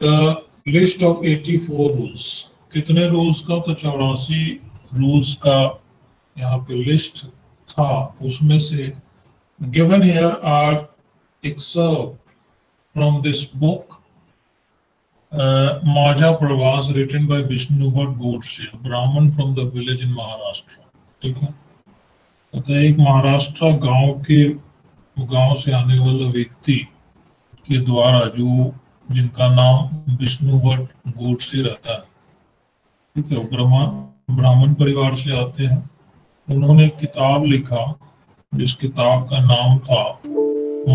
List of 84 rules. कितने rules का? तो 84 रूल्स का यहाँ पे लिस्ट था। उसमें से given here are excerpt from this book Maja Pravas, written by Vishnu Bhatt Godse, Brahmin from the village in Maharashtra। ठीक है, तो एक महाराष्ट्र गांव से आने वाला व्यक्ति के द्वारा, जो जिनका नाम विष्णु भट्ट गोडसे रहता है। ठीक है, वो ब्राह्मण परिवार से आते हैं। उन्होंने एक किताब लिखा जिस किताब का नाम था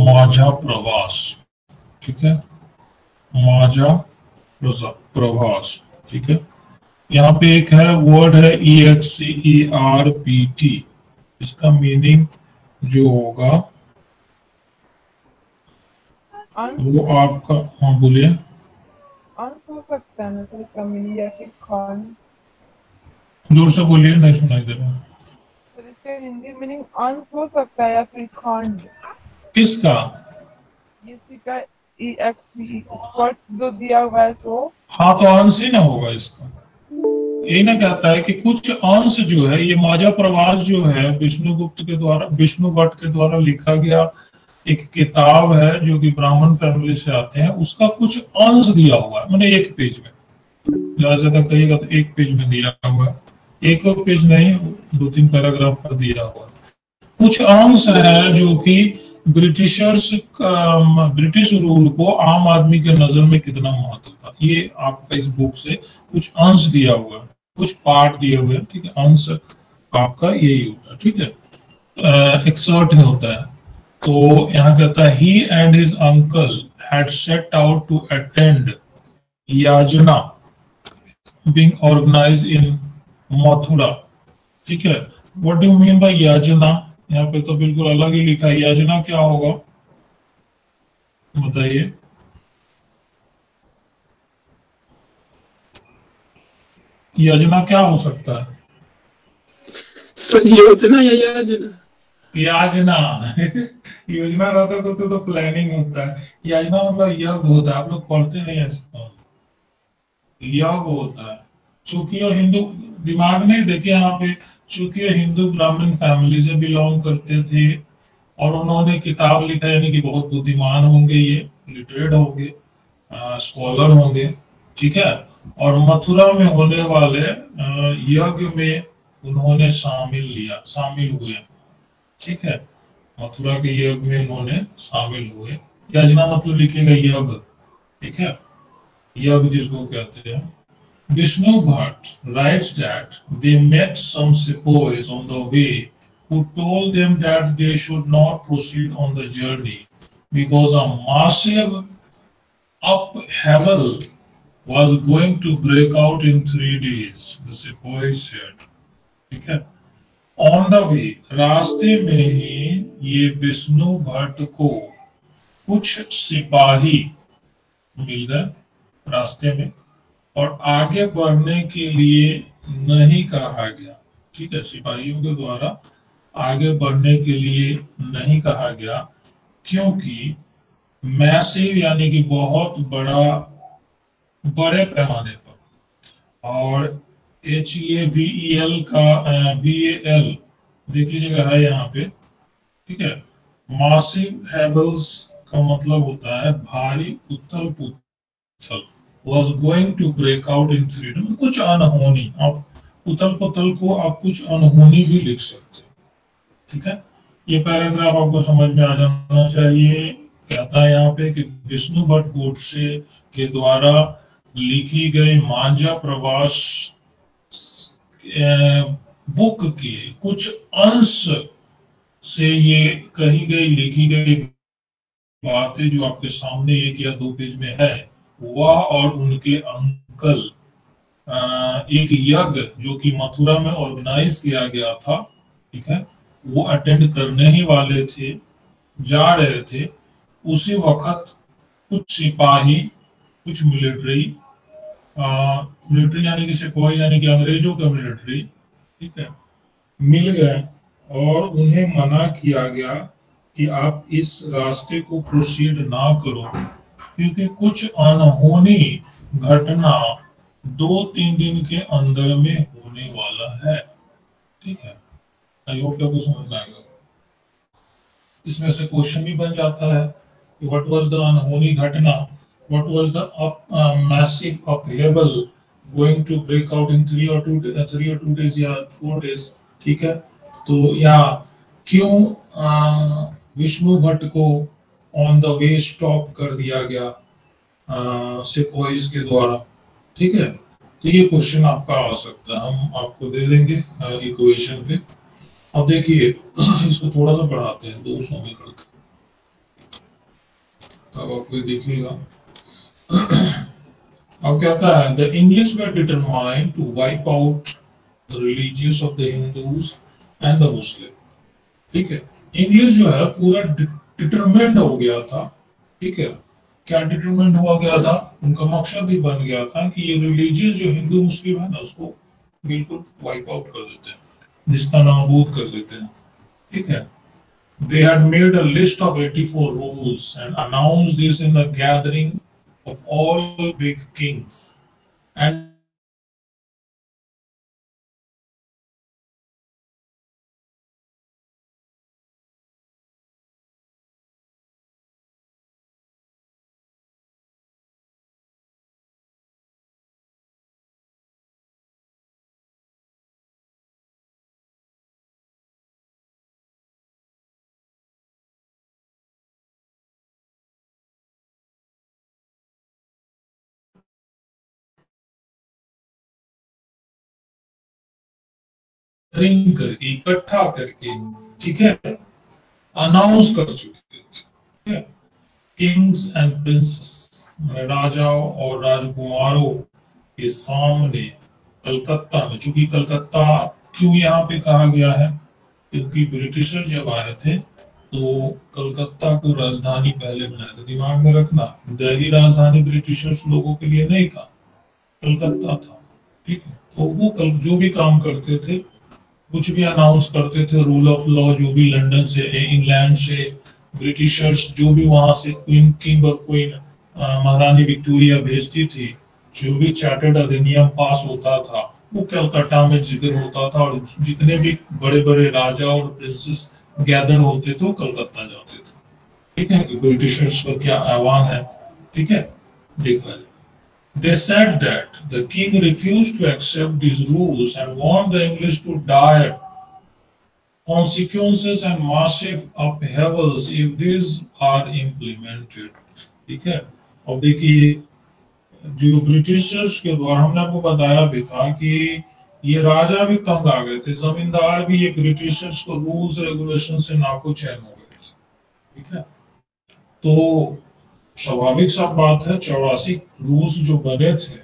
माझा प्रवास। ठीक है, माझा प्रभास। ठीक है, यहाँ पे एक है वर्ड है EXCERPT। इसका मीनिंग जो होगा वो आपका, हाँ बोलिए। अंश हो सकता है मतलब इसका मीनिंग, या फिर खंड। जोर से बोलिए, नहीं सुनाई दे रहा। तो इसका हिंदी मीनिंग अंश हो सकता है या फिर खंड। किसका? इसी का EXE वर्ड्स जो दिया हुआ है तो हाँ, तो अंश ही ना होगा इसका। यही ना कहता है कि कुछ अंश जो है, ये माजा प्रवास जो है विष्णु भट्ट के द्वारा लिखा गया एक किताब है, जो कि ब्राह्मण फैमिली से आते हैं, उसका कुछ अंश दिया हुआ है। मैंने एक पेज में, ज्यादा से ज्यादा कहिएगा तो एक पेज में दिया हुआ है। एक पेज नहीं, 2-3 पैराग्राफ का दिया हुआ है। कुछ अंश है जो कि ब्रिटिश रूल को आम आदमी के नजर में कितना महत्व था, ये आपका इस बुक से कुछ अंश दिया हुआ है, कुछ पार्ट दिए हुए हैं। ठीक है, अंश आपका यही होता है। ठीक है, एक्सर्ट होता है। तो यहाँ कहता है he and his uncle had set out to attend yajna being organized in Mathura. ठीक है, what do you mean by yajna? यहाँ पे तो बिल्कुल अलग ही लिखा है। याजना क्या होगा बताइए? याजना क्या हो सकता है? योजना या याजना? याजना योजना रहता तो प्लानिंग होता है। याजना मतलब यज्ञ होता है। आप लोग पढ़ते नहीं ऐसा, यज्ञ होता है। चूंकि ये हिंदू, दिमाग नहीं देखिए यहाँ पे, चूंकि ये हिंदू ब्राह्मण फैमिली से बिलोंग करते थे और उन्होंने किताब लिखा, यानी कि बहुत बुद्धिमान होंगे, ये लिटरेट होंगे, स्कॉलर होंगे। ठीक है, और मथुरा में होने वाले यज्ञ में उन्होंने शामिल हुए। ठीक है, मथुरा के यज्ञ में उन्होंने शामिल हुए। याजना मतलब लिखेगा यज्ञ। ठीक है, यज्ञ जिसको कहते हैं। Vishnu Bhatt writes that they met some sepoys on the way who told them that they should not proceed on the journey because a massive upheaval was going to break out in 3 days, the sepoys said। ठीक है, on the way, रास्ते में ही ये विष्णु भट्ट को कुछ सिपाही मिल गए रास्ते में, और आगे बढ़ने के लिए नहीं कहा गया। ठीक है, सिपाहियों के द्वारा आगे बढ़ने के लिए नहीं कहा गया, क्योंकि मैसिव यानी कि बहुत बड़े पैमाने पर, और HEVEL का VAL देख लीजिएगा है यहाँ पे। ठीक है, मासिव हैवल्स का मतलब होता है भारी उथल पुथल। Was going to break out in 3 days, कुछ अनहोनी। आप उथल पुथल को आप कुछ अनहोनी भी लिख सकते हैं। ठीक है, ये पैराग्राफ आपको समझ में आ जाना चाहिए। कहता है यहाँ पे कि विष्णु भट्ट गोडसे के द्वारा लिखी गई मांझा प्रवास बुक के कुछ अंश से ये लिखी गई बातें जो आपके सामने 1 या 2 पेज में है, वह और उनके अंकल एक यज्ञ जो कि मथुरा में ऑर्गेनाइज किया गया था, ठीक है, वो अटेंड करने ही वाले थे, जा रहे थे। उसी वक्त कुछ सिपाही, कुछ मिलिट्री यानी कि सिपाही यानी कि अंग्रेजों का मिलिट्री, ठीक है, मिल गए और उन्हें मना किया गया कि आप इस रास्ते को प्रोसीड ना करो, क्योंकि कुछ अनहोनी घटना 2-3 दिन के अंदर में होने वाला है। ठीक है, आई होप आपको समझ में आएगा। इसमें से क्वेश्चन भी बन जाता है कि व्हाट वाज द अनहोनी घटना, what was the massive upheaval going to break out in 3 or 2 days या 4 days। ठीक है, तो या क्यों विष्णु भट्ट को ऑन द वे स्टॉप कर दिया गया सिपॉइज के द्वारा। ठीक है, तो ये क्वेश्चन आपका आ सकता है, हम आपको दे देंगे इक्वेशन पे। अब देखिए इसको थोड़ा सा बढ़ाते हैं, 200 में करते हैं, तब आपको ये देखिएगा। अब कहता है the English were determined to wipe out the religious of the Hindus and the Muslim. ठीक है, इंग्लिश जो है पूरा डिटरमाइंड हो गया था। ठीक है, क्या डिटरमाइंड हुआ गया था, उनका मकसद भी बन गया था कि ये रिलीजियस जो हिंदू मुस्लिम है ना उसको बिल्कुल वाइप आउट कर देते हैं, जिसका नाबूद कर देते हैं। ठीक है, they had made a list of 84 rules and announced this in the gathering of all big kings and ring करके इकट्ठा करके, ठीक है, अनाउंस कर चुके थे। ठीक है, किंग्स एंड प्रिंसेस, राजाओं और राजकुमारों के सामने कलकत्ता में, चूंकि कलकत्ता क्यों यहाँ पे कहा गया है, क्योंकि ब्रिटिशर जब आए थे तो कलकत्ता को राजधानी पहले बनाया था। दिमाग में रखना, दिल्ली राजधानी ब्रिटिशर्स लोगों के लिए नहीं था, कलकत्ता था। ठीक है, तो वो कल जो भी काम करते थे, कुछ भी अनाउंस करते थे, रूल ऑफ लॉ जो भी लंदन से, इंग्लैंड से, ब्रिटिशर्स जो भी वहां से क्वीन, किंग और क्वीन महारानी विक्टोरिया भेजती थी, जो भी चार्टर्ड अधिनियम पास होता था वो कलकत्ता में जिक्र होता था, और जितने भी बड़े बड़े राजा और प्रिंसेस गैदर होते थे वो कलकत्ता जाते थे। ठीक है, कि ब्रिटिशर्स का क्या आह्वान है। ठीक है, देखा जाए। They said that the king refused to accept these rules and warned the English to dire consequences and massive upheavals if these are implemented। ठीक है, अब देखिए जो ब्रिटिशर्स के द्वारा, हमने आपको बताया भी था कि ये राजा भी तंग आ गए थे, जमींदार भी ये ब्रिटिशर्स को रूल्स रेगुलेशन से नाको चैन हो गए थे। ठीक है, तो स्वाभाविक सा बात है, 84 रूल्स जो बने थे,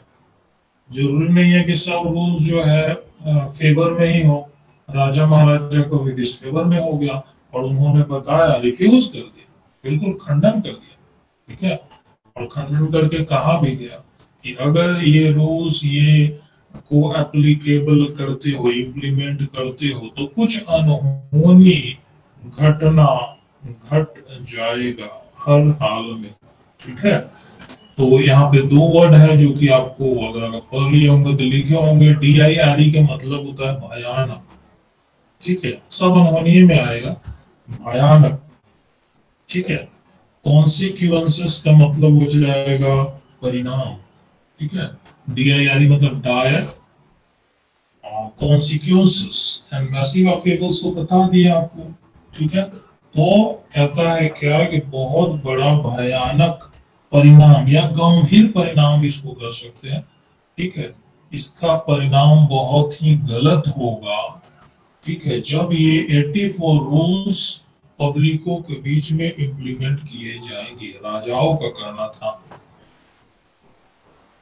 जरूरी नहीं है कि सब रूल्स जो है फेवर में ही हो। राजा महाराजा को भी डिसफेवर में हो गया और उन्होंने बताया, रिफ्यूज कर दिया, बिल्कुल खंडन कर दिया। ठीक है, और खंडन करके कहा भी गया कि अगर ये रूल्स ये को एप्लीकेबल करते हो, इम्प्लीमेंट करते हो, तो कुछ अनहोनी घटना घट जाएगा हर हाल में। ठीक है, तो यहाँ पे 2 वर्ड है जो कि आपको अगर आप पढ़ लिए होंगे तो लिखे होंगे। DIRE के मतलब होता है भयानक। ठीक है, सब अनहोनी में आएगा, भयानक। ठीक है, कॉन्सिक्वेंसेस का मतलब हो जाएगा परिणाम। ठीक है, DIRE मतलब डायर, कॉन्सिक्वेंसेस एंड मैसिव अपहेवल्स को बता दिया आपको। ठीक है, तो कहता है क्या कि बहुत बड़ा भयानक परिणाम या गंभीर परिणाम इसको कर सकते हैं। ठीक है, इसका परिणाम बहुत ही गलत होगा। ठीक है, जब ये 84 रूल्स पब्लिकों के बीच में इंप्लीमेंट किए जाएंगे, राजाओं का करना था।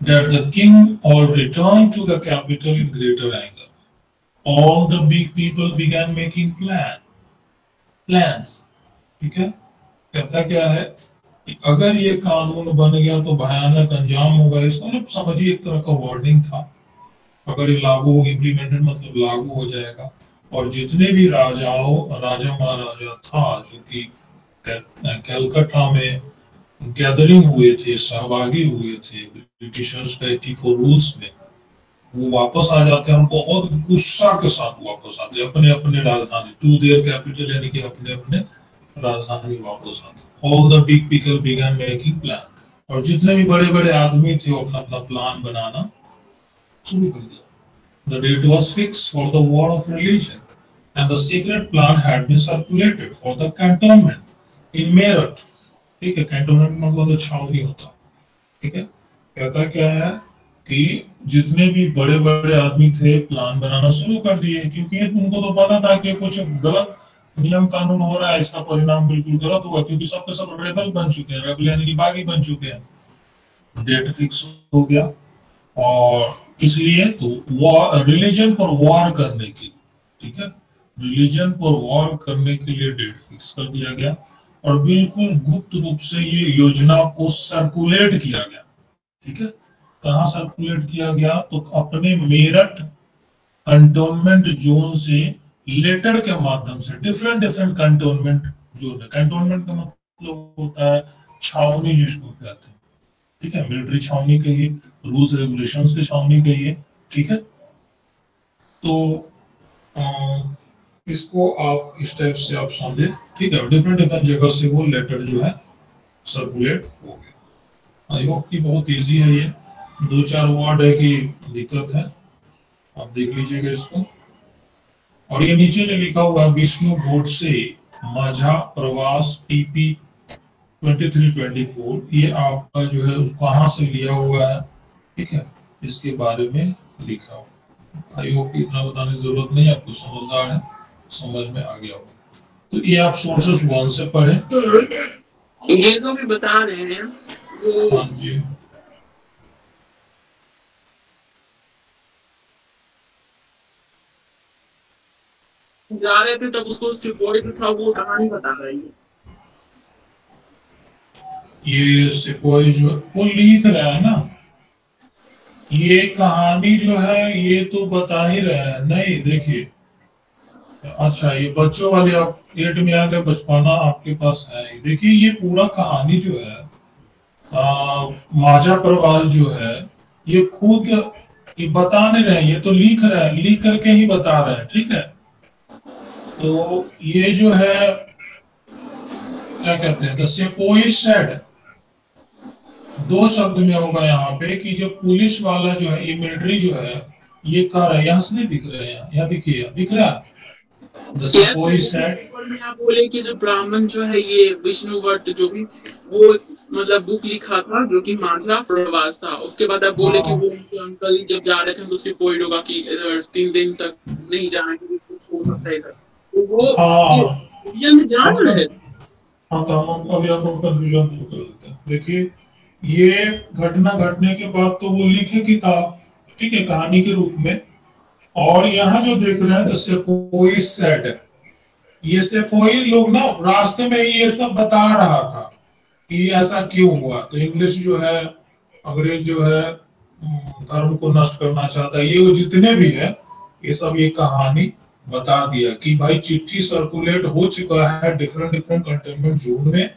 That the king all returned to the capital in greater anger. All the big people began making plans। ठीक है, कहता क्या है कि अगर ये कानून बन गया तो भयानक अंजाम होगा। इसका मतलब समझिए एक तरह का वार्निंग था, अगर ये लागू हो, इम्प्लीमेंटेड मतलब लागू हो जाएगा। और जितने भी राजा महाराजा था, जो कि कलकत्ता में गैदरिंग हुए थे, सहभागी हुए थे ब्रिटिशर्स का 84 रूल्स में, वो वापस आ जाते हैं, हम बहुत गुस्सा के साथ वापस आते हैं अपने अपने राजधानी टू देयर कैपिटल, यानी कि अपने अपने राजधानी वापस आते। All the big people began making plan, और जितने भी बड़े बड़े आदमी थे वो अपना अपना प्लान बनाना शुरू कर दिया। The date was fixed for the war of religion, and the secret plan had been circulated for the cantonment in Meerut। ठीक है, कैंटोनमेंट मतलब तो छावनी होता। ठीक है, कहता क्या है कि जितने भी बड़े बड़े आदमी थे प्लान बनाना शुरू कर दिए, क्योंकि उनको तो पता था कि कुछ गलत नियम कानून हो रहा है, इसका परिणाम बिल्कुल गलत होगा, क्योंकि सब के सब रेबल बन चुके हैं, रेबल यानी कि बागी बन चुके हैं। डेट फिक्स हो गया, और इसलिए तो वॉर, रिलीजन पर वॉर करने की, ठीक है, रिलीजन पर वॉर करने के लिए डेट फिक्स कर दिया गया, और बिल्कुल गुप्त रूप से ये योजना को सर्कुलेट किया गया। ठीक है, कहाँ सर्कुलेट किया गया, तो अपने मेरठ कंटोनमेंट जोन से लेटर के माध्यम से, डिफरेंट डिफरेंट कंटोनमेंट जोन है। कंटोनमेंट का मतलब होता है छावनी जिसको कहते हैं। ठीक है, मिलिट्री छावनी कहिए, रूल्स रेगुलेशंस की छावनी कहिए। ठीक है, तो इसको आप इस टाइप से आप समझे। ठीक है, डिफरेंट डिफरेंट जगह से वो लेटर जो है सर्कुलेट हो गया। आई होप कि बहुत इजी है ये, दो चार वर्ड है कि दिक्कत है, आप देख लीजिएगा इसको। और ये नीचे जो लिखा हुआ है विष्णु गोडसे माझा प्रवास टीपी 2324, ये आपका जो है कहाँ से लिया हुआ है। ठीक है, इसके बारे में लिखा हुआ। आई होप इतना बताने की जरूरत नहीं, आपको समझदार है, समझ में आ गया होगा। तो ये आप सोर्सेस वन से पढ़े। ये जो भी बता रहे हैं वो, हाँ जी, जा रहे थे तब उसको सिपोरी से था, वो कहानी बता रही है। ये सिपाही जो वो लिख रहा है ना, ये कहानी जो है ये तो बता ही रहा है। नहीं देखिए, अच्छा ये बच्चों वाले आप 8 में आ गए, बचपना आपके पास है। देखिए ये पूरा कहानी जो है, माझा प्रवास जो है, ये खुद ये बता नहीं रहे, ये तो लिख रहा है, लिख करके ही बता रहे हैं। ठीक है, तो ये जो है क्या कहते हैं, द सेपोई सेड, दो शब्द में होगा यहाँ पे कि जो पुलिस वाला जो है, ये मिलिट्री जो है, ये कर रहा है, यहाँ से नहीं दिख रहे हैं, यहाँ दिखिए, दिख रहा है द सेपोई सेड। पेपर में आप बोले कि जो ब्राह्मण जो है ये विष्णु भट्ट जो भी वो मतलब बुक लिखा था जो कि माझा प्रवास था, उसके बाद आप बोले कि हाँ वो उनके अंकल जब जा रहे थे तो सिपोई होगा कि इधर 3 दिन तक नहीं जाना क्योंकि कुछ हो सकता है इधर, तो वो हाँ, इंडिया में जा हम रहे थे। हाँ, तो हम अभी आपको कंफ्यूजन दूर कर देते हैं। देखिए ये घटना घटने के बाद तो वो लिखे किताब, ठीक है, कहानी के रूप में। और यहाँ जो देख रहे हैं द सेपोई सेड, ये सेपोई लोग ना रास्ते में ही ये सब बता रहा था कि ऐसा क्यों हुआ। तो इंग्लिश जो है, अंग्रेज जो है, धर्म को नष्ट करना चाहता है, ये वो जितने भी है, ये सब ये कहानी बता दिया कि भाई चिट्ठी सर्कुलेट हो चुका है डिफरेंट डिफरेंट कंटेनमेंट जोन में।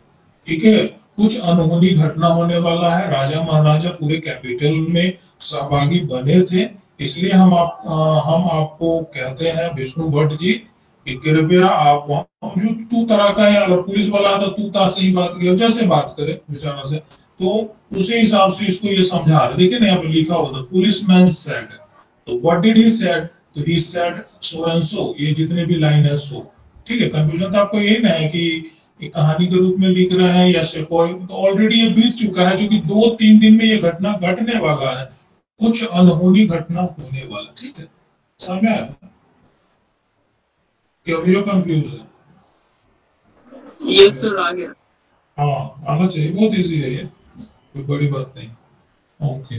ठीक है, कुछ अनहोनी घटना होने वाला है, राजा महाराजा पूरे कैपिटल में सहभागी बने थे, इसलिए हम आपको कहते हैं विष्णु भट्ट जी कि कृपया आप वहाँ जो तू तरह का है, अगर पुलिस वाला है तो तू ता से ही बात करे, जैसे बात करे बेचारा से, तो उसी हिसाब से इसको ये समझा रहे। देखिए ना यहाँ पे लिखा होता पुलिस मैन सेड, तो व्हाट डिड ही सेड, तो he said so and so, ये जितने भी लाइन है सो। ठीक है, कंफ्यूजन तो आपको यही ना है कि ये कहानी के रूप में लिख रहे हैं या सिपोई, तो ऑलरेडी ये बीत चुका है, जो कि 2-3 दिन में ये घटना घटने वाला है, कुछ अनहोनी घटना होने वाला। ठीक है, समझ में आया कि अभी कंफ्यूज है। ये सर आ गया। हाँ आना चाहिए, बहुत इजी है ये, कोई बड़ी बात नहीं। ओके,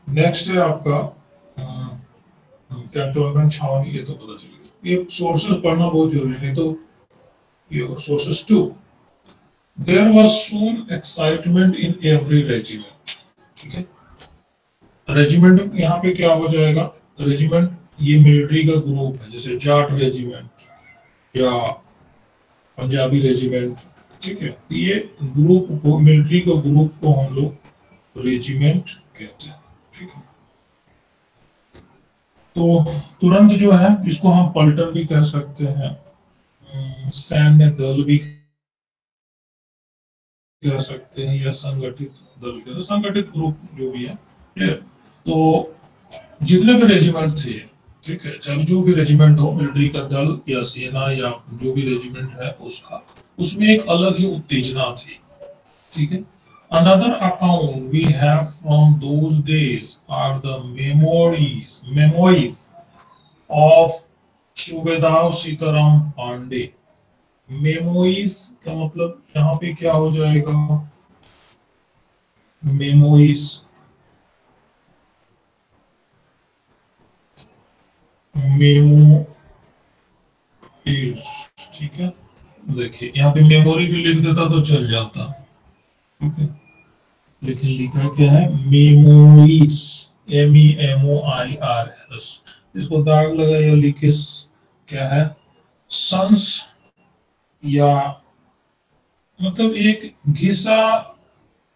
नेक्स्ट है आपका कैंटोनमेंट छावनी, ये तो पता चल गया। ये सोर्सेस पढ़ना बहुत जरूरी है, नहीं तो ये sources too. There was soon excitement in every regiment. ठीक है, रेजिमेंट यहाँ पे क्या हो जाएगा, रेजिमेंट ये मिलिट्री का ग्रुप है, जैसे जाट रेजिमेंट या पंजाबी रेजिमेंट ठीक है, ये ग्रुप को, मिलिट्री को ग्रुप को हम लोग रेजिमेंट कहते हैं। ठीक है, तो तुरंत जो है इसको हम पलटन भी कह सकते हैं, सैन्य दल भी कह सकते हैं, या संगठित दल कह, संगठित ग्रुप जो भी है। ठीक है, तो जितने भी रेजिमेंट थे, ठीक है, चाहे जो भी रेजिमेंट हो, मिलिट्री का दल या सेना या जो भी रेजिमेंट है उसका, उसमें एक अलग ही उत्तेजना थी। ठीक है, another account we have from those days are the memoirs of सूबेदार सीताराम पांडे। मेमोइस का मतलब यहाँ पे क्या हो जाएगा, मेमोइस, मेमो, ठीक है, देखिए यहाँ पे मेमोरी भी लिख देता तो चल जाता। ठीक है, लेकिन लिखा क्या है, मेमोइस, MEMOIRS। इसको दाग लगा या लिखे क्या है, सन्स, या मतलब एक घिसा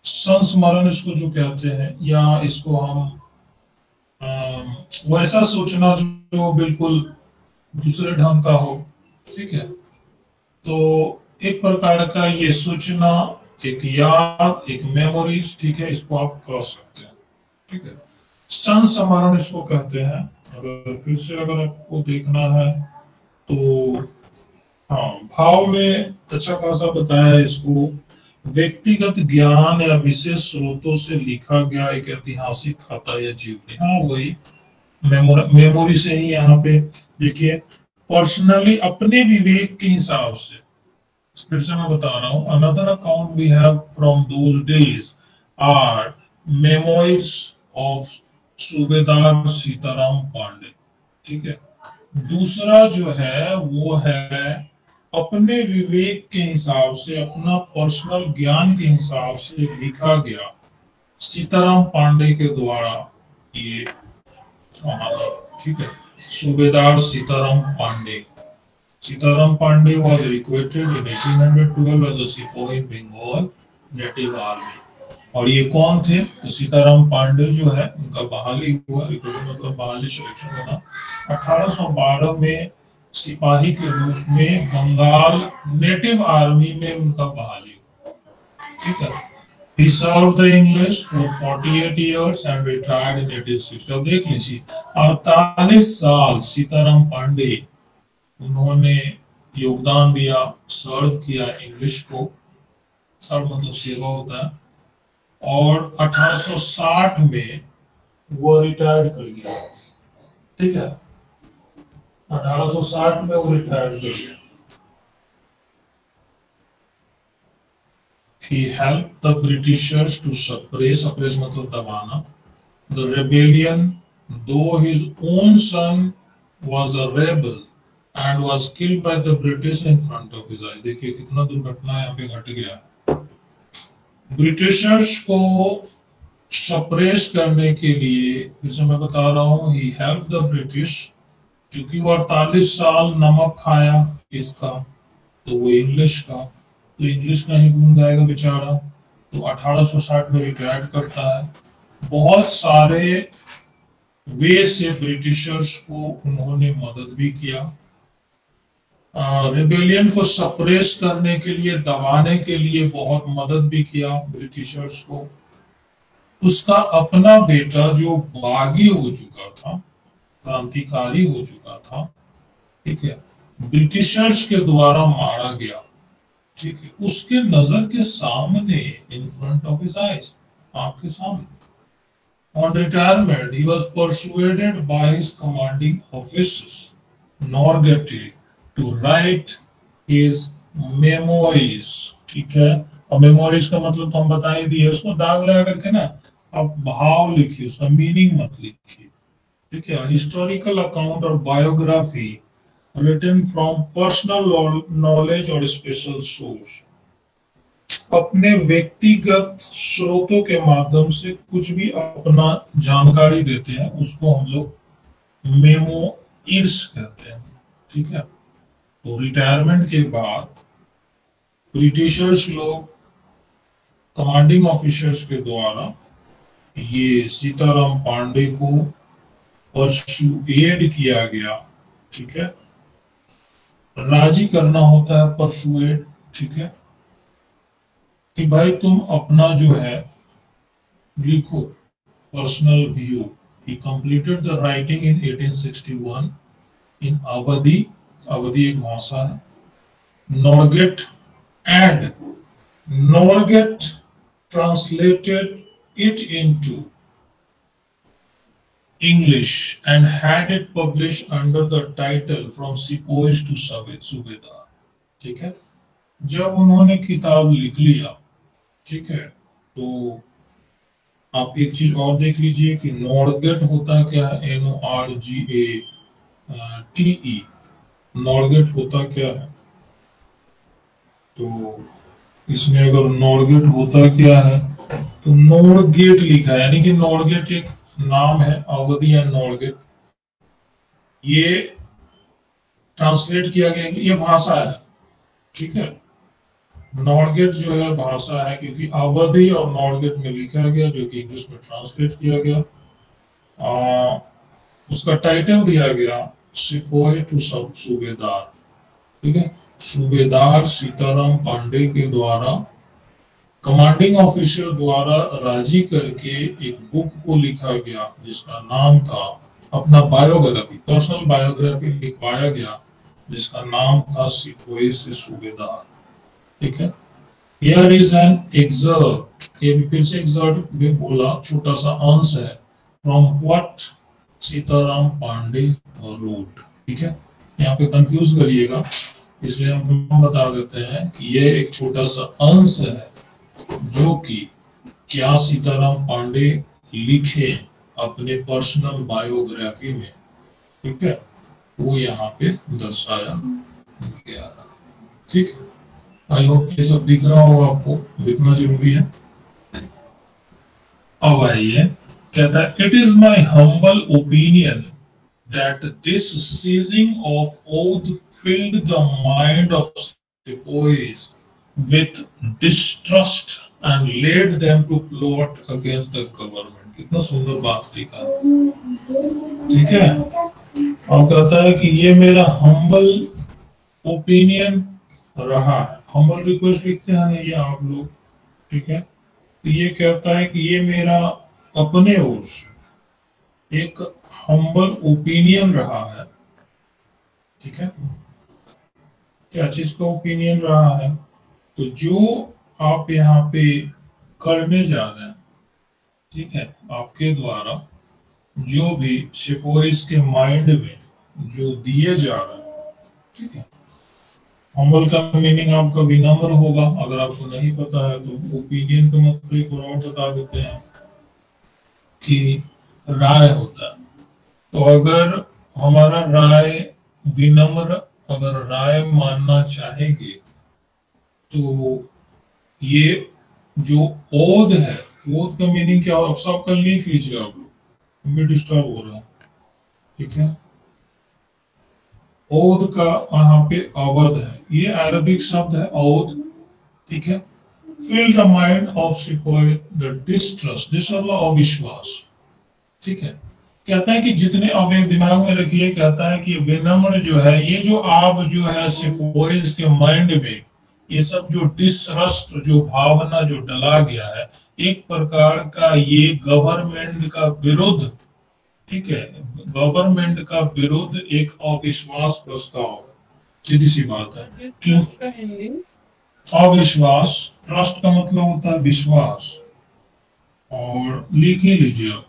संस्मरण इसको जो कहते हैं, या इसको हम वैसा सोचना जो बिल्कुल दूसरे ढंग का हो। ठीक है, तो एक प्रकार का ये सूचना, एक याद, एक मेमोरीज। ठीक है, इसको आप कह सकते हैं। ठीक है, संस्मरण इसको कहते हैं। अगर फिर से अगर आपको देखना है तो हाँ, भाव में अच्छा खासा बताया है इसको, व्यक्तिगत ज्ञान या विशेष स्रोतों से लिखा गया एक ऐतिहासिक खाता या जीवनी। हाँ, वही मेमोरी से ही यहाँ पे देखिए, पर्सनली अपने विवेक के हिसाब से, फिर से मैं बता रहा हूँ, another account we have from those days are memoirs of Subedar Sitaram Pandey. ठीक है, दूसरा जो है वो है अपने विवेक के हिसाब से, अपना पर्सनल ज्ञान के हिसाब से लिखा गया सीताराम पांडे के द्वारा ये कहानी। ठीक है, सूबेदार Sitaram Pandey. Sitaram Pandey was recruited in 1812 as a सिपाही in Bengal native army। और ये कौन थे, तो सीताराम पांडे जो है उनका बहाली हुआ, रिक्रूटमेंट मतलब बहाली, सिलेक्शन होना 1812 में सिपाही के रूप में बंगाल नेटिव आर्मी में उनका बहाली हुआ। ठीक है, he served the English for 48 years and retired in 1860। अब देख लीजिए, 48 साल सीताराम पांडे उन्होंने योगदान दिया, सर्व किया इंग्लिश को, सर्व मतलब सेवा होता है, और 1860 में वो रिटायर्ड कर गया। ठीक है, 1860 में वो रिटायर्ड कर गया। He helped the Britishers to suppress मतलब दबाना, the rebellion, though his own son was a rebel and was killed by the British in front of his eyes। देखिए कितना दुर्घटना यहाँ पे घट गया। ब्रिटिशर्स को सप्रेस करने के लिए, जैसे मैं बता रहा हूँ, ही हेल्प द ब्रिटिश, क्योंकि वो 48 साल नमक खाया इसका, तो वो इंग्लिश का, तो इंग्लिश का ही गुण गाएगा बेचारा। तो 1860 में रिटायर्ड करता है। बहुत सारे वे से ब्रिटिशर्स को उन्होंने मदद भी किया, रिबेलियन को सप्रेस करने के लिए, दबाने के लिए बहुत मदद भी किया ब्रिटिशर्स को। उसका अपना बेटा जो बागी हो चुका था, क्रांतिकारी हो चुका था, ठीक है, ब्रिटिशर्स के द्वारा मारा गया। ठीक है, उसके नजर के सामने, in front of his eyes, आपके सामने। On retirement he was persuaded by his commanding officers Norgate to write his memories. ठीक है, और मेमोरीज का मतलब तो हम बता ही दिए, उसको दाग लगा करके ना आप भाव लिखिए, उसका मीनिंग मत लिखिए। ठीक है, हिस्टोरिकल अकाउंट और biography written from personal knowledge और स्पेशल सोर्स, अपने व्यक्तिगत स्रोतों के माध्यम से कुछ भी अपना जानकारी देते हैं, उसको हम लोग मेमोइर्स कहते हैं। ठीक है, तो रिटायरमेंट के बाद ब्रिटिशर्स लोग कमांडिंग ऑफिसर्स के द्वारा ये सीताराम पांडे को परसुएड किया गया, ठीक है, राजी करना होता है परसुएड, ठीक है, कि भाई तुम अपना जो है लिखो personal view. He completed the writing in 1861 इन अवधि, अवधि एक भाषा है, NOR gate, and NOR gate translated it into English and had it published under the title From Sepoys to Subedar, ठीक है। जब उन्होंने किताब लिख लिया, ठीक है, तो आप एक चीज और देख लीजिए कि नॉर्गेट होता क्या है, NORGATE, नॉर्गेट होता क्या है, तो इसमें अगर नॉर्गेट होता क्या है तो नॉर्गेट लिखा है, यानी कि नॉर्गेट एक नाम है, अवधि या नॉर्गेट, ये ट्रांसलेट किया गया, ये भाषा है, ठीक है। नॉर्गेट जो है भाषा है, क्योंकि अवधि और नॉर्गेट में लिखा गया, जो कि इंग्लिश में ट्रांसलेट किया गया। उसका टाइटल दिया गया सिपोही टू सब सूबेदार, ठीक है। सूबेदार सीताराम पांडे के द्वारा कमांडिंग ऑफिसर द्वारा राजी करके एक बुक को लिखा गया जिसका नाम था, अपना बायोग्राफी, पर्सनल बायोग्राफी लिखवाया गया जिसका नाम था सिपोही से सूबेदार, ठीक है। Here is an excerpt, ये भी फिर से excerpt में बोला, छोटा सा अंश है, from what Sitaram Pandey wrote, ठीक है। यहाँ पे कंफ्यूज करिएगा, इसलिए हम बता देते हैं कि ये एक छोटा सा अंश है जो कि क्या सीताराम पांडे लिखे अपने पर्सनल बायोग्राफी में, ठीक है, वो यहाँ पे दर्शाया गया, ठीक। आई होप ये सब दिख रहा होगा आपको, दिखना जरूरी है। अब आइए, कहता है it is my humble opinion that this seizing of Oudh filled the mind of sepoys with distrust and led them to plot against the government। कितना सुंदर बात लिखा, ठीक है। और कहता है कि ये मेरा हम्बल ओपिनियन रहा है, हम्बल रिक्वेस्ट लिखते हैं ये आप लोग, ठीक है। तो ये कहता है कि ये मेरा अपने ओर से एक हम्बल ओपिनियन रहा है, ठीक है। क्या चीज का ओपिनियन रहा है, तो जो आप यहाँ पे करने जा रहे हैं, ठीक है, आपके द्वारा जो भी सिपोइस के माइंड में जो दिए जा रहे हैं, ठीक है। हम्बल का मीनिंग आपका विनम्र होगा, अगर आपको नहीं पता है तो ओपिनियन का मतलब एक और बता देते हैं कि राय होता है। तो अगर हमारा राय विनम्र, अगर राय मानना चाहेंगे तो ये जो ओध है, ओध का मीनिंग क्या है सब कर लिख लीजिए आप लोग, मैं डिस्टर्ब हो रहा हूँ, ठीक है। ओध का यहाँ पे अवध है, ये अरबिक शब्द है ओध, ठीक है। Fill the mind of sepoy the distrust, distrust अविश्वास, ठीक है। कहता है कि जितने आप एक दिमाग में रखिए, कहता है कि विनम्र जो है, ये जो आप जो है सिपोइस के माइंड में ये सब जो डिस्ट्रस्ट जो भावना जो डला गया है, एक प्रकार का ये गवर्नमेंट का विरुद्ध, ठीक है, गवर्नमेंट का विरुद्ध एक अविश्वास प्रस्ताव, सीधी सी बात है। क्यों अविश्वास, ट्रस्ट का मतलब होता है विश्वास, और लिख ही लीजिए आप,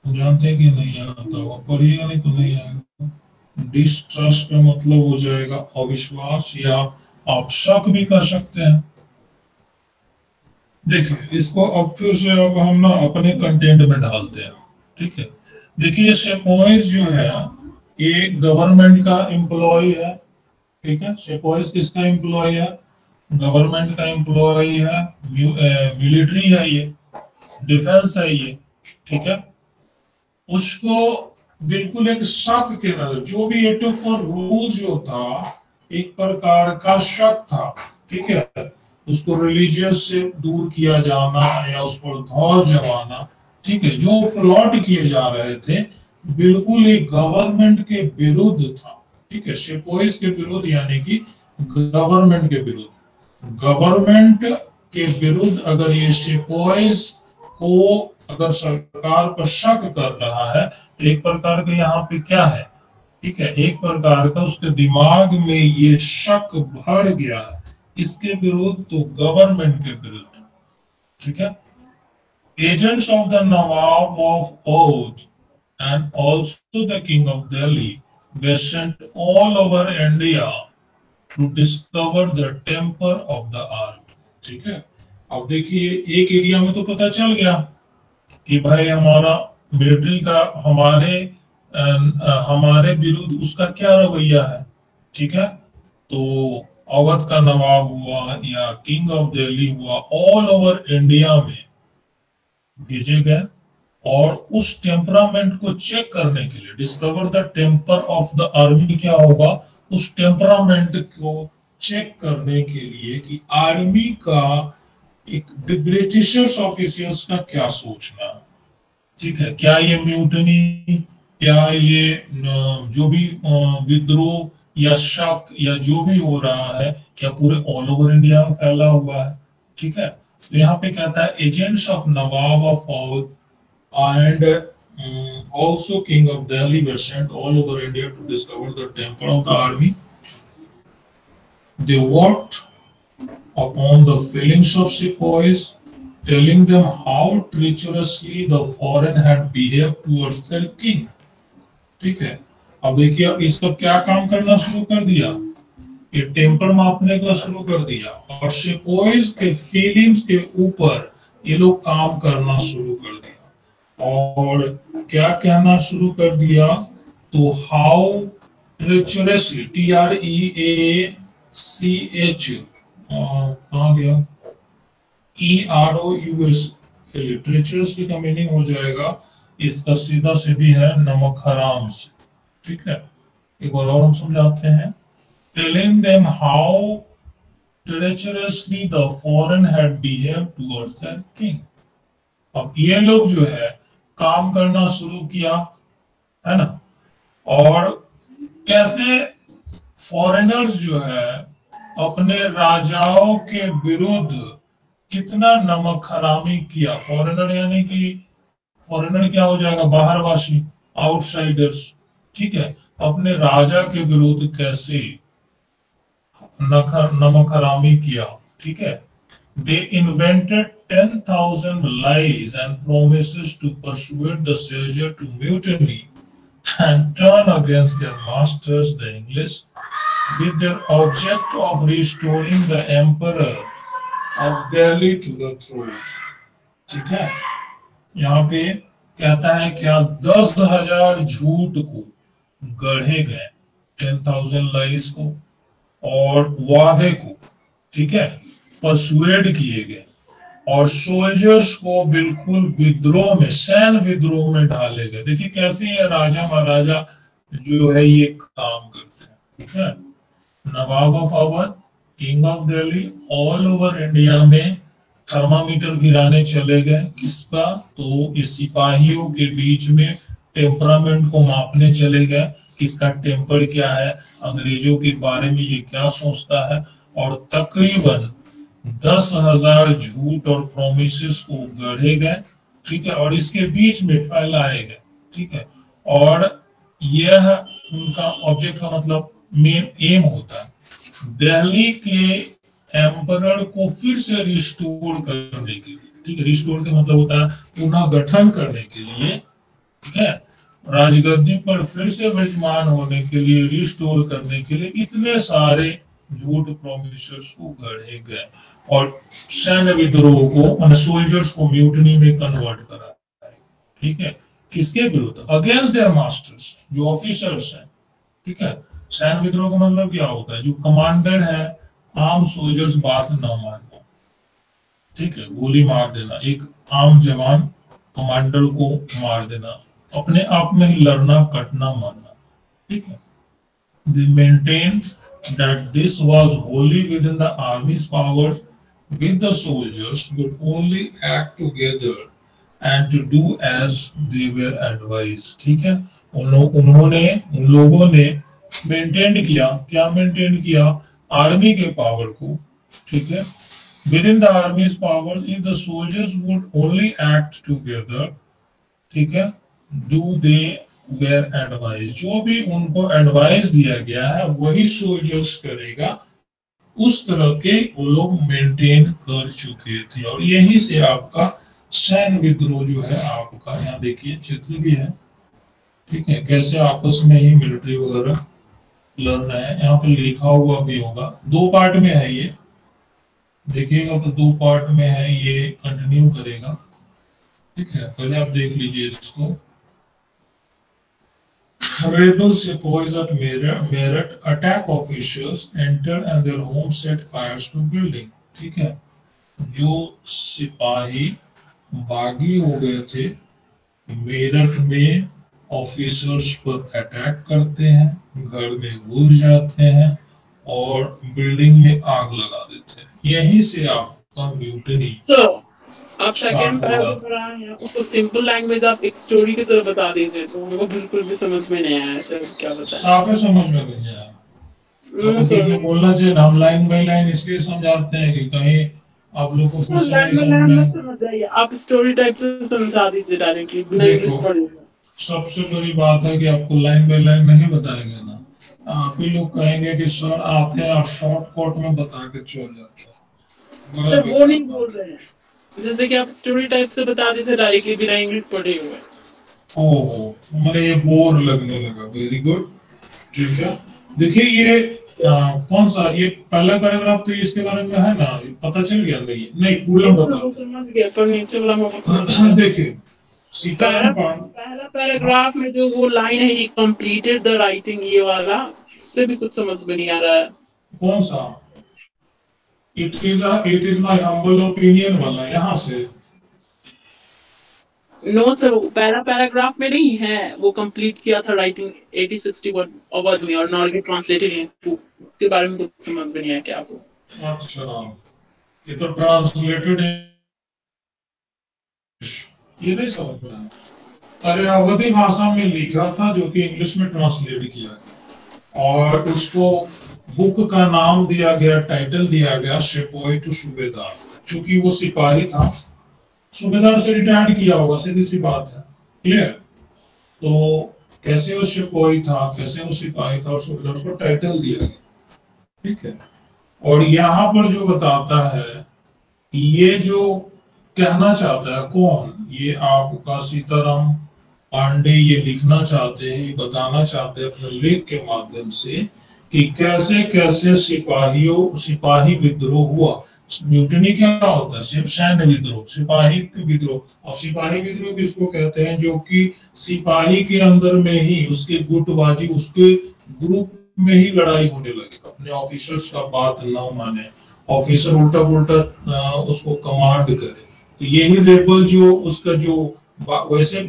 जानते हैं कि नहीं आता होगा, पढ़िएगा नहीं तो नहीं आएगा। डिस्ट्रस्ट का मतलब हो जाएगा अविश्वास, या आप शक भी कर सकते हैं। देखिए इसको अब फिर से अब हम ना अपने कंटेंट में डालते हैं, ठीक है। देखिए सेपोइस जो है ये गवर्नमेंट का एम्प्लॉय है, ठीक है। सेपोइस किसका एम्प्लॉय है, गवर्नमेंट का एम्प्लॉय है, मिलिट्री है ये, डिफेंस है ये, ठीक है। उसको बिल्कुल एक शक के नजर, जो भी 84 रूल जो था एक प्रकार का शक था ठीक है, उसको रिलीजियस से दूर किया जाना या उस पर धौर जमाना, ठीक है, जो प्लॉट किए जा रहे थे बिल्कुल एक गवर्नमेंट के विरुद्ध था, ठीक है, सेपोइस के विरुद्ध यानी कि गवर्नमेंट के विरुद्ध, गवर्नमेंट के विरुद्ध अगर ये सेपोइस को अगर सरकार पर शक कर रहा है तो एक प्रकार का यहाँ पे क्या है, ठीक है, एक प्रकार का उसके दिमाग में ये शक भर गया है इसके विरुद्ध तो गवर्नमेंट के विरुद्ध, ठीक है। Agents of the nawab of Oudh and also the king of Delhi were sent all over India to discover the temper of the army, ठीक है। अब देखिए एक एरिया में तो पता चल गया कि भाई हमारा मिलिट्री का हमारे विरुद्ध उसका क्या रवैया है, ठीक है। तो अवध का नवाब हुआ या किंग ऑफ दिल्ली हुआ, ऑल ओवर इंडिया में भेजे गए और उस टेम्परामेंट को चेक करने के लिए, discover the temper of the army क्या होगा, उस टेम्परामेंट को चेक करने के लिए कि आर्मी का एक ब्रिटिशर्स ऑफिसर्स का क्या सोचना, ठीक है, क्या ये म्यूटनी, क्या ये जो भी विद्रोह या शक या जो भी हो रहा है क्या पूरे ऑल ओवर इंडिया में फैला हुआ है, ठीक है। तो यहाँ पे कहता है agents of Nawab of Aundh and also king of Delhi were sent all over India to discover the temper of the army. They worked upon the feelings of sepoys, telling them how treacherously the foreign had behaved towards their king. ठीक है, अब देखिए अब इसका क्या काम करना शुरू कर दिया, ये टेम्पर मापने का शुरू कर दिया और सेपोइस के फीलिंग्स के ऊपर ये लोग काम करना शुरू कर दिया और क्या कहना शुरू कर दिया, तो हाउ ट्रेचरसली, TREACH कहाँ गया, EROUS, ट्रेचरसली का मीनिंग हो जाएगा इसका सीधा सीधी है नमक हराम से, ठीक है। एक बार और हम समझाते हैं, telling them how treacherously the foreign had behaved towards their king। अब ये लोग जो है काम करना शुरू किया है ना, और कैसे फॉरेनर्स जो है अपने राजाओं के विरुद्ध कितना नमक हरामी किया, फॉरेनर यानी कि फॉरेनर क्या हो जाएगा, बाहरवासी, आउटसाइडर्स, ठीक है, अपने राजा के विरुद्ध कैसे नमक हरामी किया, ठीक है। They invented 10,000 lies and promises to persuade the soldier to mutiny and turn against their masters, the English, with their object of restoring the emperor of Delhi to the throne। ठीक है, यहाँ पे कहता है क्या 10,000 झूठ को गढ़े गए, 10,000 लाइज को और वादे को, ठीक है, परसुएड किए गए और सोल्जर्स को बिल्कुल विद्रोह में, सैन्य विद्रोह में डाले गए। देखिए कैसे ये राजा महाराजा जो है ये काम करते हैं, ठीक है। Nawab of Awadh, king of Delhi, all over India में थर्मामीटर गिराने चले गए, किसका, तो इस सिपाहियों के बीच में टेम्परामेंट को मापने चले गए, किसका टेम्पर क्या है, अंग्रेजों के बारे में ये क्या सोचता है, और तकरीबन 10,000 झूठ और प्रोमिसेस को गढ़े गए, ठीक है, और इसके बीच में फैलाए गए, ठीक है। और यह उनका ऑब्जेक्ट का मतलब मेन एम होता है दिल्ली के एम्परर को फिर से रिस्टोर करने के लिए, ठीक है, रिस्टोर का मतलब होता है पुनः गठन करने के लिए, ठीक है, राजगद्दी पर फिर से विराजमान होने के लिए, रिस्टोर करने के लिए इतने सारे झूठ प्रोमिसेस को गढ़े गए और सैन्य विद्रोह को, माने सोल्जर्स को म्यूटनी में कन्वर्ट करा, ठीक है, किसके विरुद्ध, अगेंस्ट देयर मास्टर्स, जो ऑफिसर्स हैं, ठीक है। सैन्य विद्रोह का मतलब क्या होता है, जो कमांडर है, आम सोल्जर्स बात न मानना, ठीक है, गोली मार देना, एक आम जवान कमांडर को मार देना, अपने आप में ही लड़ना कटना मारना, ठीक है। They maintain that this was wholly within the army's powers, with the soldiers would only act together and to do as they were advised. ठीक है, उन लोगों ने मेंटेन किया, क्या मेंटेन किया, आर्मी के पावर को, ठीक है, within the army's powers if the soldiers would only act together, ठीक है, डू दे वेयर एडवाइस, जो भी उनको एडवाइस दिया गया है वही सोल्जर्स करेगा, उस तरह के वो लोग मेंटेन कर चुके थे। और यही से आपका सैन्य विद्रोह जो है आपका, यहाँ देखिए चित्र भी है, ठीक है, कैसे आपस में ही मिलिट्री वगैरह लड़ रहे हैं, यहाँ पे लिखा हुआ भी होगा, दो पार्ट में है ये, देखिएगा तो दो पार्ट में है, ये कंटिन्यू करेगा, ठीक है, पहले आप देख लीजिए इसको। Rebel sepoys at Meerut attack officials enter and their homes set fires to building, ठीक है, जो सिपाही बागी हो गए थे मेरठ में ऑफिसर्स पर अटैक करते हैं, घर में घुस जाते हैं और बिल्डिंग में आग लगा देते हैं, यहीं से आपका म्यूटनी। आप सेकंड पैराग्राफ पढ़ा है, उसको सिंपल लैंग्वेज आप एक स्टोरी की तरह बता दीजिए, तो उनको बिल्कुल भी समझ में नहीं आया, सर क्या बताएं, साफ है, समझ में नहीं आया, तो बोलना चाहिए, हम लाइन बाय लाइन इसलिए समझाते हैं कि कहीं आप लोगों को कुछ नहीं समझ में, आप स्टोरी टाइप से समझा दीजिए डायरेक्टली बिना इंग्लिश पढ़े। सबसे बड़ी बात है कि आपको लाइन बाय लाइन नहीं बताएंगे ना, आप ही लोग कहेंगे कि सर आते हैं और शॉर्टकट में बता के चल जाते हैं, सर वो नहीं बोल रहे हैं, जैसे कि आप स्टोरी टाइप से बता दीजिए डायरेक्टली बिना इंग्लिश पढ़े हुए। ओहो, हमारे ये बोर लगने लगा, वेरी गुड, ठीक है, देखिए ये कौन सा, ये पहला पैराग्राफ तो इसके बारे में है ना, पता चल गया, नहीं नहीं पूरा बता, समझ गया पर नीचे वाला देखिए पहला पैराग्राफ में जो वो लाइन है, ही कंप्लीटेड द राइटिंग, ये वाला, उससे भी कुछ समझ में नहीं आ रहा है, कौन सा, it is my humble opinion वाला, यहाँ से नो सर, पहला पैराग्राफ में नहीं है, वो कंप्लीट किया था राइटिंग 80-60 वर्ड में और नॉर्गे ट्रांसलेटेड है, तो उसके बारे में कुछ समझ में नहीं आया क्या आपको? अच्छा, ये तो ट्रांसलेटेड है, ये नहीं समझ में आया, अरे अवधी भाषा में लिखा था जो कि इंग्लिश में ट्रांसलेट किया और उसको बुक का नाम दिया गया, टाइटल दिया गया सिपाही टू सूबेदार, चूंकि वो सिपाही था, सूबेदार से रिटायर्ड किया होगा, सीधी सी बात है, क्लियर, तो कैसे वो सिपाही था, कैसे वो सिपाही था और सूबेदार को टाइटल दिया गया, ठीक है, और यहाँ पर जो बताता है, ये जो कहना चाहता है कौन, ये आपका सीताराम पांडे ये लिखना चाहते हैं, बताना चाहते हैं अपने लेख के माध्यम से कि कैसे कैसे सिपाही विद्रोह हुआ। म्यूटनी क्या होता है, सिर्फ सैन्य विद्रोह, सिपाही विद्रोह, और सिपाही विद्रोह किसको कहते हैं, जो कि सिपाही के अंदर में ही उसके गुटबाजी, उसके ग्रुप में ही लड़ाई होने लगे, अपने ऑफिसर्स का बात न माने, ऑफिसर उल्टा उल्टा उसको कमांड करे, तो यही रेबल जो उसका जो वैसे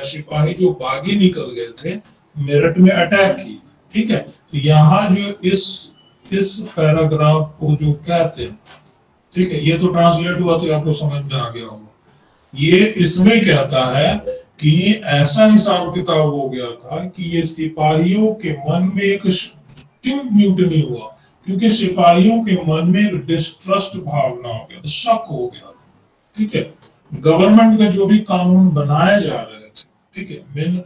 सिपाही जो बागी निकल गए थे मेरठ में अटैक की, ठीक है, तो यहाँ जो इस पैराग्राफ को जो कहते हैं, ठीक है, ये तो ट्रांसलेट हुआ तो आपको समझ में आ गया होगा, ये इसमें कहता है कि ऐसा हिसाब किताब हो गया था कि ये सिपाहियों के मन में एक, क्यों म्यूटनी हुआ, क्योंकि सिपाहियों के मन में एक डिस्ट्रस्ट भावना हो गया, शक हो गया, ठीक है, गवर्नमेंट के जो भी कानून बनाए जा रहे थे, ठीक है, main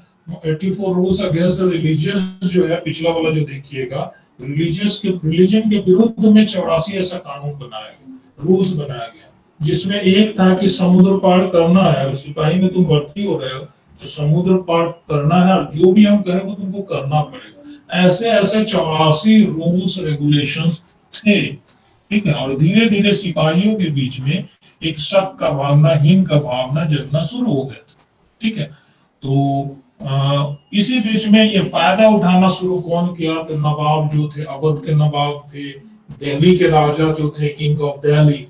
84 rules against the religious जो है, पिछला वाला जो देखिएगा, रिलीजन के विरुद्ध में 84 ऐसा कानून बनाया गया, रूल्स बनाया गया, जिसमें एक था कि समुद्र पार करना है, सिपाही में तुम भर्ती हो रहे हो तो समुद्र पार करना है, जो भी हम कहें वो तुमको करना पड़ेगा, ऐसे ऐसे 84 रूल्स रेगुलेशंस थे, ठीक है, और धीरे धीरे सिपाहियों के बीच में एक शक का भावना, हीन का भावना जगना शुरू हो गया था, ठीक है, तो इसी बीच में ये फायदा उठाना शुरू कौन किया, तो नवाब जो थे, अवध के नवाब थे, दिल्ली के राजा जो थे, किंग ऑफ दिल्ली,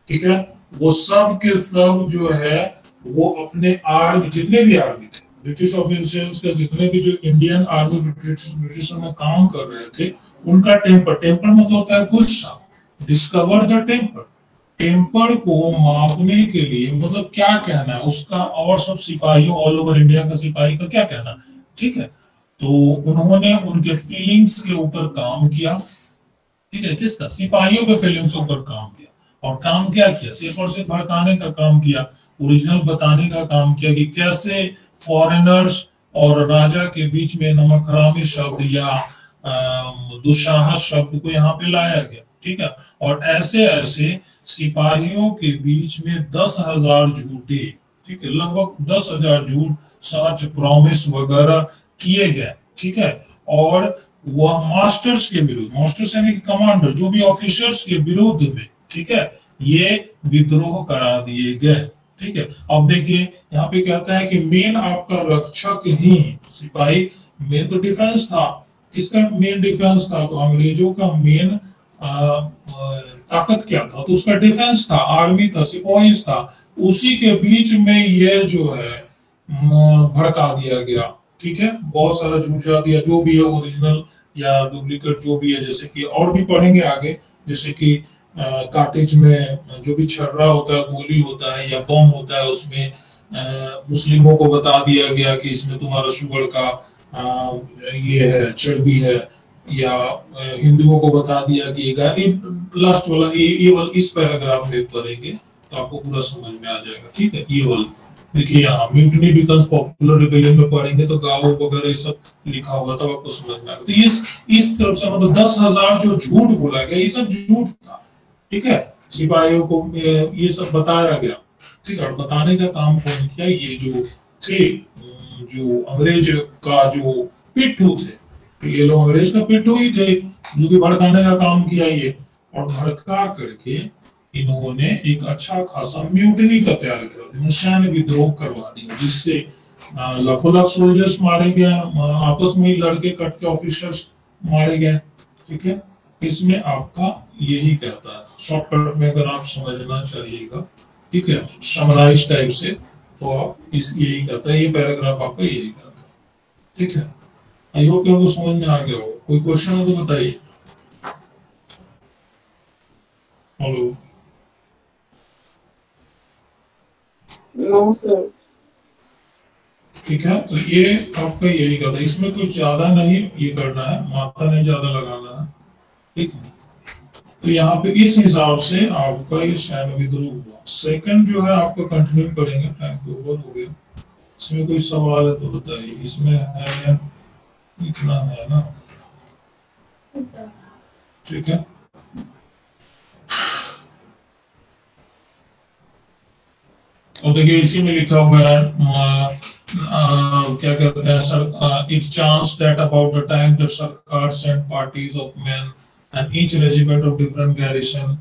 ठीक है, वो सब के सब जो है वो अपने आर्मी, जितने भी आर्मी थे, ब्रिटिश ऑफिसर्स के जितने भी जो इंडियन आर्मी ब्रिटिश में काम कर रहे थे, उनका टेम्पर, टेम्पर मतलब होता है गुस्सा। डिस्कवर द टेम्पर, टेम्पर को मापने के लिए मतलब क्या कहना है उसका, और सब सिपाहियों ऑल ओवर इंडिया का सिपाही का क्या कहना है, ठीक है। तो उन्होंने उनके फीलिंग्स के ऊपर काम किया, ठीक है, किसका, सिपाहियों के फीलिंग्स के ऊपर काम किया। और काम क्या किया, सिर्फ और सिर्फ भड़काने का काम किया, ओरिजिनल बताने का काम किया कि कैसे फॉरेनर्स और राजा के बीच में नमकरामी शब्द या दुस्साहस शब्द को यहाँ पे लाया गया, ठीक है। और ऐसे ऐसे सिपाहियों के बीच में 10,000 झूठे, ठीक है, लगभग 10,000 झूठ, सच, प्रॉमिस वगैरह किए गए, ठीक है। और वह मास्टर्स के विरुद्ध, मास्टर्स यानी कमांडर, जो भी ऑफिसर्स के विरुद्ध में, ठीक है, ये विद्रोह करा दिए गए, ठीक है। अब देखिए यहाँ पे कहता है कि मेन आपका रक्षक ही सिपाही, मेन तो डिफेंस था, किसका मेन डिफेंस था, तो अंग्रेजों का मेन ताकत क्या था, तो उसका डिफेंस था, आर्मी था, सिपाही था। उसी के बीच में ये जो है भड़का दिया गया, ठीक है, बहुत सारा झूठा दिया, जो भी है ओरिजिनल या डुप्लीकेट जो भी है, जैसे कि और भी पढ़ेंगे आगे, जैसे कि कार्टेज में जो भी छर्रा होता है, गोली होता है या बम होता है, उसमें मुस्लिमों को बता दिया गया कि इसमें तुम्हारा शुगर का ये है, चर्बी है, या हिंदुओं को बता दिया कि लास्ट वाला ये वाला इस पैराग्राफ में पढ़ेंगे तो आपको पूरा समझ में आ जाएगा, ठीक है। ये वाला देखिए, यहाँ म्यूटनी बिकम्स पॉपुलर रिबेलियन में पढ़ेंगे तो गाँव वगैरह ये सब लिखा हुआ था, आपको समझ में आएगा। तो इस तरफ से मतलब 10,000 जो झूठ बोला गया, ये सब झूठ था, ठीक है। सिपाहियों को ये सब बताया गया, ठीक है। और बताने का काम कौन किया, ये जो थे, जो अंग्रेज का जो पिट्ठू थे, तो ये लोग अंग्रेज का पिट्ठू ही थे, जो कि भड़काने का काम किया ये। और भड़का करके इन्होंने एक अच्छा खासा म्यूटनी का तैयार किया, सैन्य विद्रोह करवा दिया, जिससे लाखों लाख सोल्जर्स मारे गए, आपस में लड़के कट के ऑफिसर्स मारे गए, ठीक है। इसमें आपका यही कहता है, शॉर्टकट में अगर आप समझना चाहिएगा, ठीक है, समराइज टाइप से, तो आप इस यही कहता है, ये पैराग्राफ आपका यही कहता है, ठीक है। आई होप आपको समझ में आ गया हो। कोई क्वेश्चन हो तो बताइए। Hello, no sir. ठीक है, तो ये आपका यही करता है, इसमें कुछ ज्यादा नहीं ये करना है, मात्रा नहीं ज्यादा लगाना है, ठीक है। तो यहाँ पे इस हिसाब से आपका ये सैन्य विद्रोह हुआ। सेकंड जो है आपका कंटिन्यू करेंगे, टाइम तो ओवर हो गया। इसमें कोई सवाल है तो बताइए, इसमें है इतना है ना, ठीक है। और देखिए इसी में लिखा हुआ है क्या कहते हैं sir, it chance that about the time the sarkar sent parties of men and each regiment of different garrison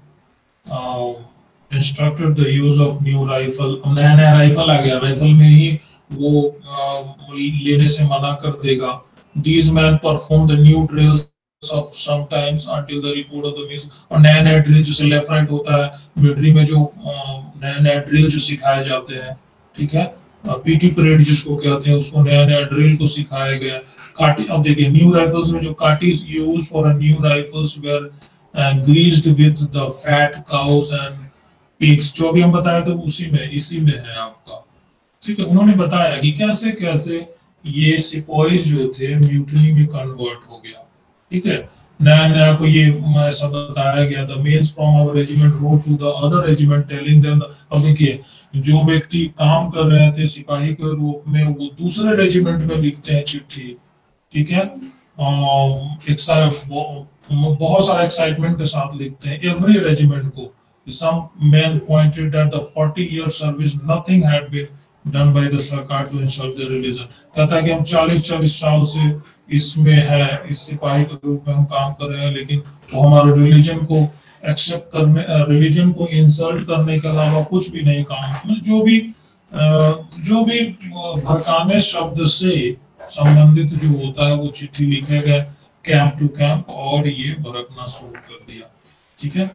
instructed the use of new rifle. नया नया राइफल आ गया, राइफल में ही वो लेने से मना कर देगा। These men perform the new drills of sometimes until the report of the miss। और नया नया ड्रिल जैसे लेफ्ट राइट होता है मिलिट्री में, जो नया नया ड्रिल जो सिखाए जाते हैं, ठीक है, पीटी परेड जिसको कहते हैं, उसको नया नया ड्रिल को सिखाया गया। काटी, अब देखिए न्यू राइफल्स में जो cartridges use for a new rifles were greased with the fat cows and pigs, जो भी हम बताए थे उसी में इसी में है आपका, ठीक है। उन्होंने बताया कि कैसे कैसे ये सिपाहीज जो थे म्यूटनी में कन्वर्ट हो गया, ठीक है। नया नया को ये ऐसा बताया गया, the men's from our regiment rode to the other regiment telling them. अब देखिए जो व्यक्ति काम कर रहे थे सिपाही के रूप में, वो दूसरे रेजिमेंट में लिखते हैं चिट्ठी, ठीक है, बहुत सारा एक्साइटमेंट के साथ लिखते हैं एवरी रेजिमेंट को। some men pointed at the 40-year service nothing had been done by the सरकार to insult the religion। कहता है कि हम 40 साल से इसमें है, इस सिपाही के रूप में हम काम कर रहे हैं, लेकिन वो हमारे रिलीजन को एक्सेप्ट करने, रिलीजन को इंसल्ट करने के अलावा कुछ भी नहीं काम। जो भी भड़काने शब्द से संबंधित जो होता है वो चिट्ठी लिखे गए कैंप टू कैंप, और ये भड़कना शुरू कर दिया, ठीक है।